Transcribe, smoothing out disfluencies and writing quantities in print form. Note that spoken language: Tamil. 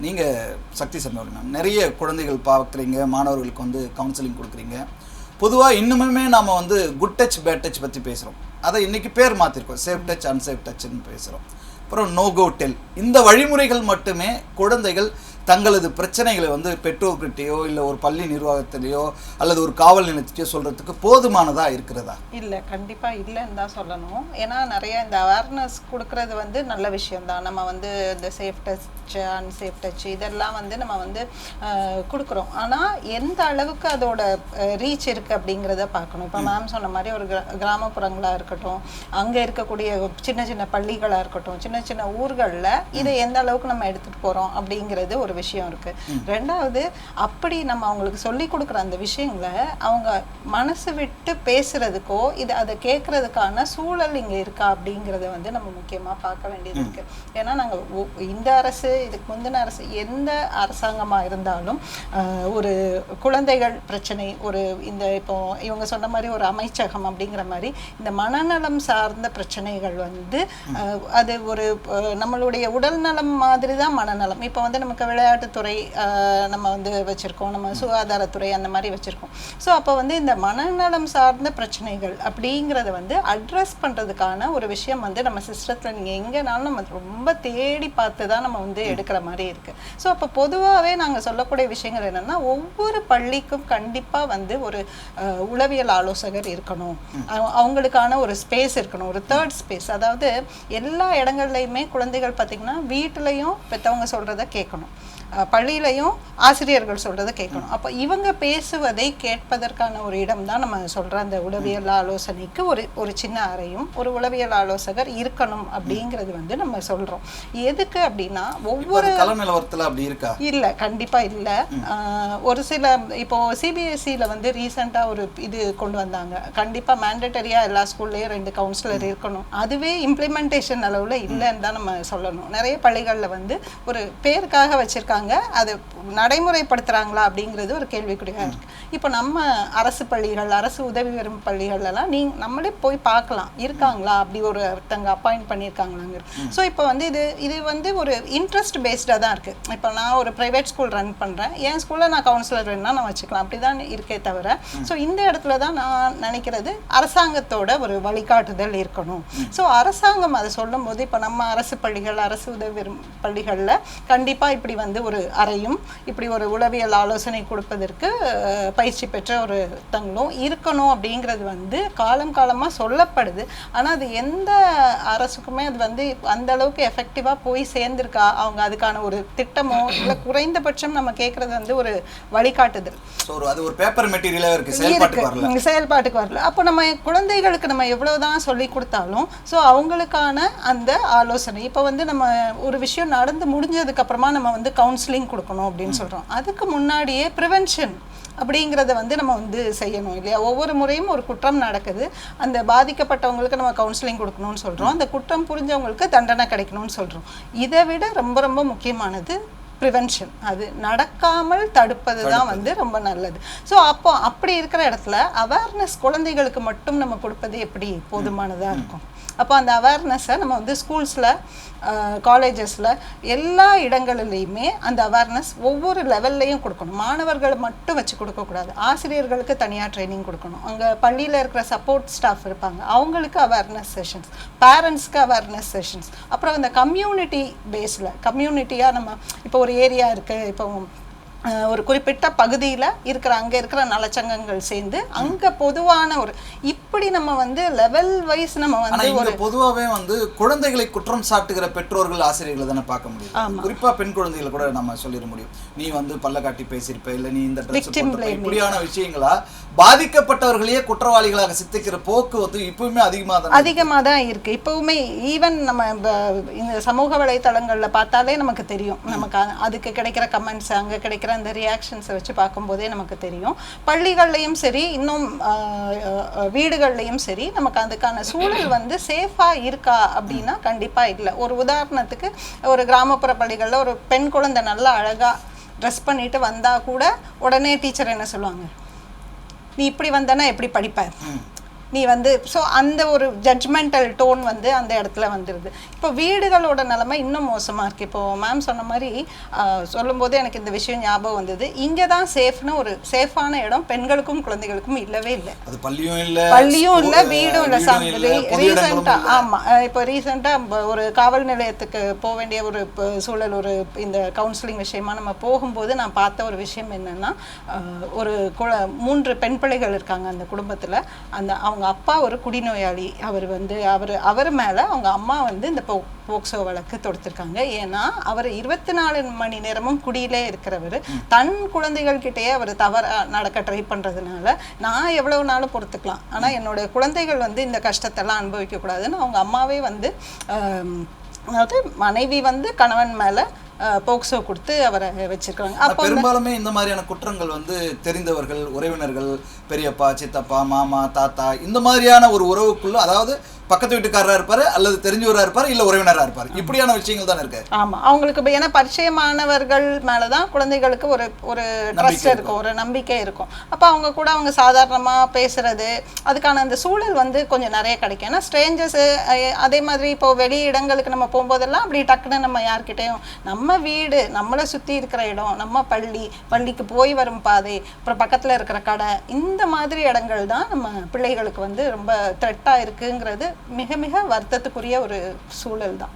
நீங்கள் சக்தி சர்மா நிறைய குழந்தைகள் பார்க்குறீங்க, மாணவர்களுக்கு வந்து கவுன்சிலிங் கொடுக்குறீங்க. பொதுவாக இன்னுமே நாம் வந்து குட் டச் பேட் டச் பற்றி பேசுகிறோம். அதை இன்றைக்கி பேர் மாற்றிருக்கோம், சேஃப் டச் அன்சேஃப் டச்சுன்னு பேசுகிறோம். அப்புறம் நோ கோ டெல், இந்த வழிமுறைகள் மட்டுமே குழந்தைகள் தங்களது பிரச்சனைகளை வந்து பெற்றோர்கிட்டையோ இல்லை ஒரு பள்ளி நிர்வாகத்திலேயோ அல்லது ஒரு காவல் நிலையத்தையோ சொல்கிறதுக்கு போதுமானதாக இருக்கிறதா? இல்லை, கண்டிப்பாக இல்லைன்னு தான் சொல்லணும். ஏன்னா நிறைய இந்த அவேர்னஸ் கொடுக்கறது வந்து நல்ல விஷயம்தான். நம்ம வந்து இந்த சேஃப் டச் அன்சேஃப் டச் இதெல்லாம் வந்து நம்ம வந்து கொடுக்குறோம். ஆனால் எந்த அளவுக்கு அதோட ரீச் இருக்குது அப்படிங்கிறத பார்க்கணும். இப்போ மேம் சொன்ன மாதிரி ஒரு கிராமப்புறங்களாக இருக்கட்டும், அங்கே இருக்கக்கூடிய சின்ன சின்ன பள்ளிகளாக இருக்கட்டும், சின்ன சின்ன ஊர்களில் இதை எந்த அளவுக்கு நம்ம எடுத்துகிட்டு போகிறோம் அப்படிங்கிறது ஒரு விஷயம் இருக்கு. ரெண்டாவது, அப்படி நம்ம அவங்களுக்கு சொல்லி கொடுக்குற அந்த விஷயங்களை அவங்க மனசு விட்டு பேசுறதுக்கோ இது அதை கேட்கறதுக்கான சூழல் இங்க இருக்கா அப்படிங்கிறத வந்து நம்ம முக்கியமா பார்க்க வேண்டியது இருக்கு. ஏன்னா நாங்க இந்த அரசு, இதுக்கு முந்தின அரசு, எந்த அரசாங்கமா இருந்தாலும் ஒரு குழந்தைகள் பிரச்சனை, ஒரு இந்த இப்போ இவங்க சொன்ன மாதிரி ஒரு அமைச்சகம் அப்படிங்கிற மாதிரி இந்த மனநலம் சார்ந்த பிரச்சனைகள் வந்து அது ஒரு நம்மளுடைய உடல் நலம் மாதிரி தான் மனநலம். இப்போ வந்து நமக்கு விளையாட்டுத்துறை நம்ம வந்து வச்சுருக்கோம், நம்ம சுகாதாரத்துறை அந்த மாதிரி வச்சுருக்கோம். ஸோ அப்போ வந்து இந்த மனநலம் சார்ந்த பிரச்சனைகள் அப்படிங்கிறத வந்து அட்ரஸ் பண்ணுறதுக்கான ஒரு விஷயம் வந்து நம்ம சிஸ்டத்தில் நீங்கள் எங்கேனாலும் நம்ம ரொம்ப தேடி பார்த்து தான் நம்ம வந்து எடுக்கிற மாதிரி இருக்குது. ஸோ அப்போ பொதுவாகவே நாங்கள் சொல்லக்கூடிய விஷயங்கள் என்னென்னா, ஒவ்வொரு பள்ளிக்கும் கண்டிப்பாக வந்து ஒரு உளவியல் ஆலோசகர் இருக்கணும், அவங்களுக்கான ஒரு ஸ்பேஸ் இருக்கணும், ஒரு தேர்ட் ஸ்பேஸ். அதாவது எல்லா இடங்கள்லையுமே குழந்தைகள் பார்த்திங்கன்னா வீட்டிலையும் பெற்றவங்க சொல்கிறத கேட்கணும், பள்ளியிலையும் ஆசிரியர்கள் சொல்கிறத கேட்கணும். அப்போ இவங்க பேசுவதை கேட்பதற்கான ஒரு இடம் தான் நம்ம சொல்கிற அந்த உளவியல் ஆலோசனைக்கு ஒரு சின்ன அறையும் ஒரு உளவியல் ஆலோசகர் இருக்கணும் அப்படிங்கிறது வந்து நம்ம சொல்கிறோம். எதுக்கு அப்படின்னா, ஒவ்வொரு நிலவரத்தில் அப்படி இருக்கா? இல்லை, கண்டிப்பாக இல்லை. ஒரு சில இப்போ சிபிஎஸ்சியில் வந்து ரீசெண்டாக ஒரு இது கொண்டு வந்தாங்க, கண்டிப்பாக மேண்டட்டரியாக எல்லா ஸ்கூல்லையும் 2 கவுன்சிலர் இருக்கணும். அதுவே இம்ப்ளிமெண்டேஷன் அளவில் இல்லைன்னு தான் நம்ம சொல்லணும். நிறைய பள்ளிகளில் வந்து ஒரு பேருக்காக வச்சுருக்காங்க, அது நடைமுறைப்படுத்துறாங்களா அப்படிங்கிறது ஒரு கேள்விக்குறியா இருக்கு. இப்போ நம்ம அரசு பள்ளிகள், அரசு உதவி பெறும் பள்ளிகள்லாம் நம்மளே போய் பார்க்கலாம், இருக்காங்களா அப்படி ஒருத்தங்க அப்பாயிண்ட் பண்ணியிருக்காங்களாங்க. ஸோ இப்போ வந்து இது வந்து ஒரு இன்ட்ரெஸ்ட் பேஸ்டாக தான் இருக்கு. இப்போ நான் ஒரு ப்ரைவேட் ஸ்கூல் ரன் பண்ணுறேன், என் ஸ்கூலில் நான் கவுன்சிலர் வேணும்னா நான் வச்சுக்கலாம், அப்படி தான் இருக்கே தவிர. ஸோ இந்த இடத்துல தான் நான் நினைக்கிறது அரசாங்கத்தோட ஒரு வழிகாட்டுதல் இருக்கணும். ஸோ அரசாங்கம் அதை சொல்லும் போது, இப்போ நம்ம அரசு பள்ளிகள், அரசு உதவி பெறும் பள்ளிகளில் கண்டிப்பாக இப்படி வந்து ஒரு அறையும் இப்படி ஒரு உளவியல் ஆலோசனை கொடுப்பதற்கு பயிற்சி பெற்ற ஒரு தங்களும் இருக்கணும் அப்படிங்கிறது வந்து காலமாக சொல்லப்படுது. ஆனால் அது எந்த அரசுக்குமே அது வந்து அந்த அளவுக்கு எஃபெக்டிவாக போய் சேர்ந்திருக்கா, அவங்க அதுக்கான ஒரு திட்டமோ இல்லை குறைந்தபட்சம் நம்ம கேட்கறது வந்து ஒரு வழிகாட்டுதல். அது ஒரு பேப்பர் மெட்டீரியலாக இருக்கு, செயல்பாட்டுக்கு வரல. அப்போ நம்ம குழந்தைகளுக்கு நம்ம எவ்வளவுதான் சொல்லி கொடுத்தாலும் ஸோ அவங்களுக்கான அந்த ஆலோசனை, இப்போ வந்து நம்ம ஒரு விஷயம் நடந்து முடிஞ்சதுக்கு அப்புறமா நம்ம வந்து கவுன்சிலிங் கொடுக்கணும் அப்படின்னு சொல்றோம். அதுக்கு முன்னாடியே ப்ரிவென்ஷன் அப்படிங்கிறத வந்து நம்ம வந்து செய்யணும் இல்லையா? ஒவ்வொரு முறையும் ஒரு குற்றம் நடக்குது, அந்த பாதிக்கப்பட்டவங்களுக்கு நம்ம கவுன்சிலிங் கொடுக்கணும்னு சொல்றோம், அந்த குற்றம் புரிஞ்சவங்களுக்கு தண்டனை கிடைக்கணும்னு சொல்றோம். இதை விட ரொம்ப ரொம்ப முக்கியமானது ப்ரிவென்ஷன். அது நடக்காமல் தடுப்பது தான் வந்து ரொம்ப நல்லது. ஸோ அப்போ அப்படி இருக்கிற இடத்துல அவேர்னஸ் குழந்தைகளுக்கு மட்டும் நம்ம கொடுப்பது எப்படி போதுமானதாக இருக்கும்? அப்போ அந்த அவேர்னஸை நம்ம வந்து ஸ்கூல்ஸில், காலேஜஸில், எல்லா இடங்களிலையுமே அந்த அவேர்னஸ் ஒவ்வொரு லெவல்லையும் கொடுக்கணும். மாணவர்களை மட்டும் வச்சு கொடுக்கக்கூடாது, ஆசிரியர்களுக்கு தனியாக ட்ரைனிங் கொடுக்கணும், அங்கே பள்ளியில் இருக்கிற சப்போர்ட் ஸ்டாஃப் இருப்பாங்க, அவங்களுக்கு அவேர்னஸ் செஷன்ஸ், பேரண்ட்ஸ்க்கு அவேர்னஸ் செஷன்ஸ், அப்புறம் இந்த கம்யூனிட்டி பேஸில், கம்யூனிட்டியாக நம்ம இப்போ ஒரு ஏரியா இருக்குது, இப்போ ஒரு குறிப்பிட்ட பகுதியில் அங்கே இருக்கிற நலச்சங்கங்கள் சேர்ந்து அங்கே பொதுவான ஒரு இப்படி நம்ம வந்து லெவல் வைஸ் நம்ம வந்து ஒரு பொதுவாகவே வந்து குழந்தைகளை குற்றம் சாட்டுகிற பெற்றோர்கள், ஆசிரியர்களை தானே பார்க்க முடியும். குறிப்பாக பெண் குழந்தைகளை கூட நம்ம சொல்லிட முடியும், நீ வந்து பல்ல காட்டி பேசியிருப்ப, இல்லை நீ இந்த இப்படியான விஷயங்களா பாதிக்கப்பட்டவர்களையே குற்றவாளிகளாக சித்திக்கிற போக்கு வந்து இப்பவுமே அதிகமாக தான் இருக்கு. இப்பவுமே ஈவன் நம்ம இந்த சமூக வலைத்தளங்களில் பார்த்தாலே நமக்கு தெரியும், நமக்கு அதுக்கு கிடைக்கிற கமெண்ட்ஸ், அங்கே கிடைக்கிற அந்த ரியாக்ஷன்ஸை வச்சு பார்க்கும்போதே நமக்கு தெரியும். பள்ளிகள்லையும் சரி, இன்னும் வீடுகள்லையும் சரி, நமக்கு அதுக்கான சூழல் வந்து சேஃபாக இருக்கா அப்படின்னா கண்டிப்பாக இல்லை. ஒரு உதாரணத்துக்கு, ஒரு கிராமப்புற பள்ளிகளில் ஒரு பெண் குழந்தை நல்லா அழகாக ட்ரெஸ் பண்ணிட்டு வந்தால் கூட உடனே டீச்சர் என்ன சொல்லுவாங்க, நீ இப்படி வந்தனா எப்படி படிப்ப, நீ வந்து ஸோ அந்த ஒரு ஜட்ஜ்மெண்டல் டோன் வந்து அந்த இடத்துல வந்துடுது. இப்போ வீடுகளோட நிலைமை இன்னும் மோசமாக இருக்குது. இப்போ மேம் சொன்ன மாதிரி சொல்லும்போது எனக்கு இந்த விஷயம் ஞாபகம் வந்தது. இங்கே தான் சேஃப்னு ஒரு சேஃபான இடம் பெண்களுக்கும் குழந்தைகளுக்கும் இல்லவே இல்லை. அது பள்ளியும் இல்லை, வீடும் இல்லை. ரீசெண்டாக ஆமாம், இப்போ ரீசெண்டாக ஒரு காவல் நிலையத்துக்கு போக வேண்டிய ஒரு சூழல், ஒரு இந்த கவுன்சிலிங் விஷயமா நம்ம போகும்போது நான் பார்த்த ஒரு விஷயம் என்னன்னா, ஒரு 3 பெண் பிள்ளைகள் இருக்காங்க அந்த குடும்பத்தில். அவங்க அப்பா ஒரு குடிநோயாளி. அவர் மேலே அவங்க அம்மா வந்து இந்த போக்சோ வழக்கு தொடுத்திருக்காங்க. ஏன்னா அவர் 24 மணி நேரமும் குடியிலே இருக்கிறவர். தன் குழந்தைகள் கிட்டேயே அவர் தவறா நடக்க ட்ரை பண்றதுனால நான் எவ்வளவு நாளும் பொறுத்துக்கலாம், ஆனா என்னோட குழந்தைகள் வந்து இந்த கஷ்டத்தெல்லாம் அனுபவிக்க கூடாதுன்னு அவங்க அம்மாவே வந்து அதாவது மனைவி வந்து கணவன் மேல போக்சோ கொடுத்து அவரை வச்சிருக்காங்க. அப்போ பெரும்பாலுமே இந்த மாதிரியான குற்றங்கள் வந்து தெரிந்தவர்கள், உறவினர்கள், பெரியப்பா, சித்தப்பா, மாமா, தாத்தா, இந்த மாதிரியான ஒரு உறவுக்குள்ள, அதாவது பக்கத்து வீட்டுக்காரராக இருப்பாரு அல்லது தெரிஞ்சவராக இருப்பாரு இல்லை உறவினராக இருப்பாரு, இப்படியான விஷயங்கள் தான் இருக்கு. ஆமாம், அவங்களுக்கு ஏன்னா பரிச்சயமானவர்கள் மேலே தான் குழந்தைகளுக்கு ஒரு ட்ரஸ்ட் இருக்கும், ஒரு நம்பிக்கை இருக்கும். அப்போ அவங்க கூட அவங்க சாதாரணமாக பேசுறது, அதுக்கான அந்த சூழல் வந்து கொஞ்சம் நிறைய கிடைக்கும். ஏன்னா ஸ்ட்ரேஞ்சர்ஸு அதே மாதிரி இப்போ வெளி இடங்களுக்கு நம்ம போகும்போதெல்லாம் அப்படி டக்குன்னு நம்ம யார்கிட்டையும், நம்ம வீடு, நம்மளை சுற்றி இருக்கிற இடம், நம்ம பள்ளிக்கு போய் வரும் பாதை, அப்புறம் பக்கத்தில் இருக்கிற கடை, இந்த மாதிரி இடங்கள் தான் நம்ம பிள்ளைகளுக்கு வந்து ரொம்ப த்ரெட்டாக இருக்குங்கிறது மிக மிக வருத்தத்துக்குரிய ஒரு சூழல் தான்.